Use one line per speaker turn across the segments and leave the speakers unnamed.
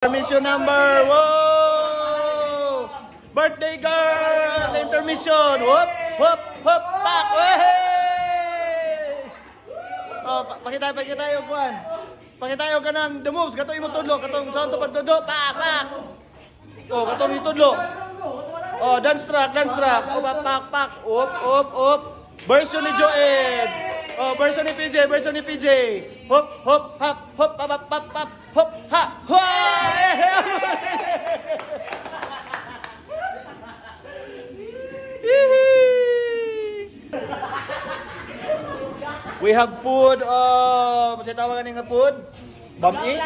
Intermission number, whoa! Birthday girl! Intermission! Whoop! Whoop! Whoop! Pak! Hey! Oh, pakita yung kuhan. Pakita yung kanang the moves. Katong imong tudlo. Katong saan to pagtudlo. Pak! Pak! Oh, katong itudlo. Oh, dance track. Oh, pak! Pak! Whoop! Whoop! Whoop! Version ni Joed. Oh, version ni PJ. Hop, hop, hop, hop, hop, hop, hop, hop, hop, ha, ha! We have food. Masih tawagan nga food. Bam-i.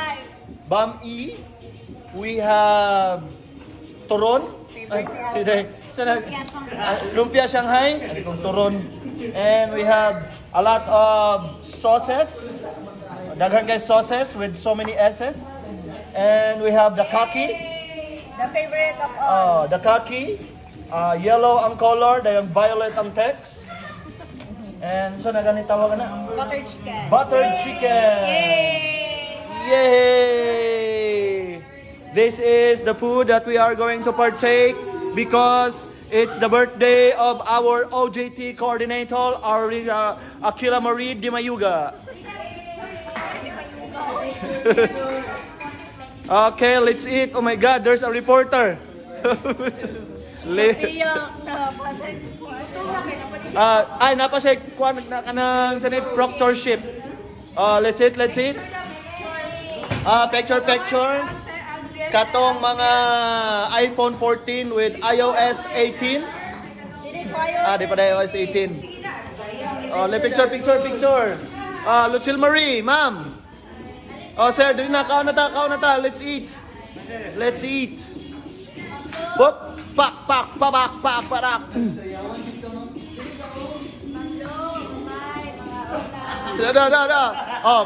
We have turon. Lumpia Shanghai. Turon. And we have a lot of sauces. Daghang kay sauces with so many S's. And we have the kaki.
The favorite of all.
The kaki. Yellow ang color, dayang violet ang text. And so na ganit tawagan na?
Buttered chicken.
Buttered chicken. Yay! This is the food that we are going to partake because it's the birthday of our OJT coordinator, our Akila Marie Di Mayuga. Okay, let's eat. Oh my God, there's a reporter. Ay, napasay kuan kanang sanay proctorship. Let's eat. Picture. Katong mga iPhone 14 with iOS 18. Di pa iOS 18. Picture. Lucille Marie, ma'am. Sir, dili na, kaon na ta. Let's eat. Whoop, pak, parak. Da.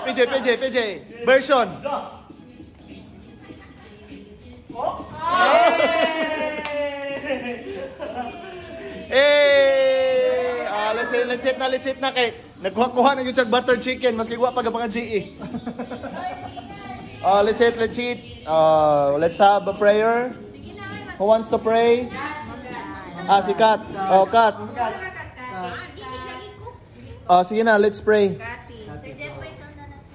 PJ. Version. Let's eat na kay nagkuha na yung buttered chicken maski guwa pa mga GE. Let's eat. Let's have a prayer. Who wants to pray? Si Kat. Kat. Sige na, let's pray.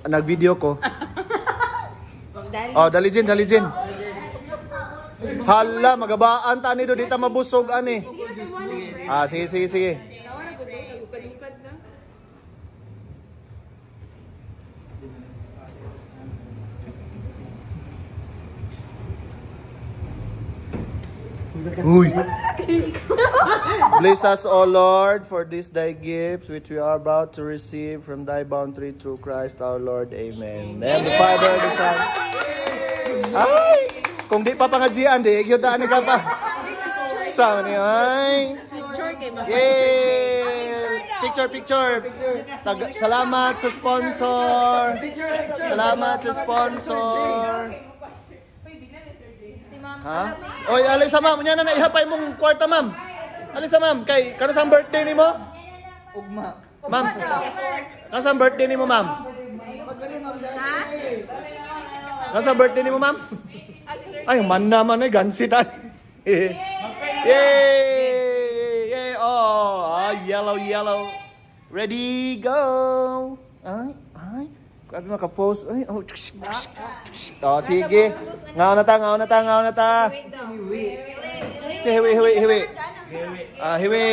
Nag-video ko. Dali Jin. Hala, magabaan ta ni do dita mabusog ani. Sige. Uy. Bless us, O Lord, for this thy gifts which we are about to receive from thy bounty through Christ our Lord. Amen. Name the Father, the Son. Ay! Kung di pa pangadjian, di yun daan ka pa. Sama niyo, ay. Yay! Picture. Salamat sa sponsor. Ha? Oy, alisa ma'am, unya na ihapay mong kwarta ma'am. Alisa ma'am, kay kanasang birthday nimo? Ugma. Ma'am. Kanasang birthday nimo ma'am? Kanasang birthday nimo ma'am? Ay, man naman ay gansitan. Yay! Yellow. Ready, go. Ay. Grabe maka-post. Ay, sige. Ngaw na ta. Hiwi.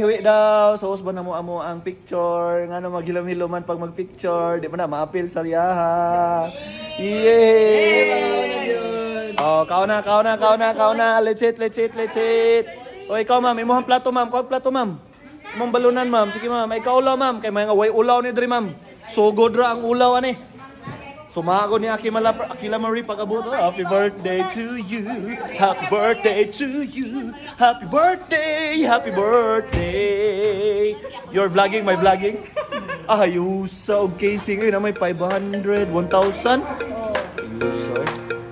Hiwi daw. Sos ba na mo amo ang picture? Nga na maghilom-hiloman pag mag-picture. Di ba na ma-appeal sa liyaha. Yay! Kaon na. Let's eat. O, ikaw ma'am. Imuhang plato ma'am. Kawag plato ma'am. Imong balunan ma'am. Sige ma'am. May kaulaw ma'am. Kay mga way ulaw ni Dre ma'am. Sugod ra ang ulaw ani. Sumago ni Akila Marie pag-abot. Happy birthday to you. Happy birthday. You're vlogging, my vlogging. Ayusa og casing na may 500, 1,000. Ayusa.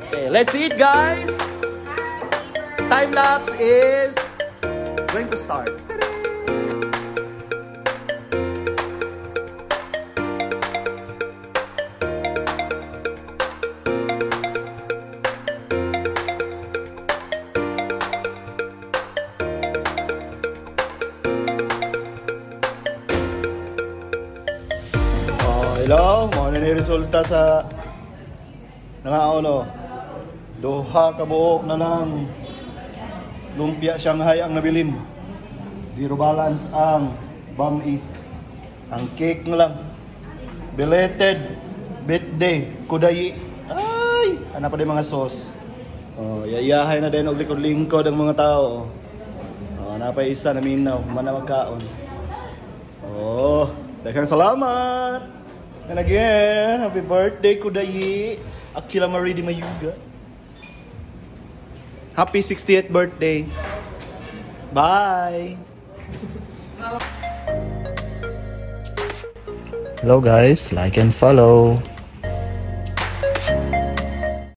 Okay, let's eat guys. Time lapse is going to start. Yan ay resulta sa nangaon duha ka buok na lang lumpia Shanghai ang nabilin. Zero balance ang bami. Ang cake na lang. Belated birthday kudayi. Ay, ana pa din mga sauce. Yayahay na din og likod-lingkod ang mga tao. Ana pa isa na minaw, man magkaon. Daghang salamat. And again, happy birthday kudayi. Akila Marie Di Mayuga. Happy 60th birthday. Bye.
Hello guys, like and follow.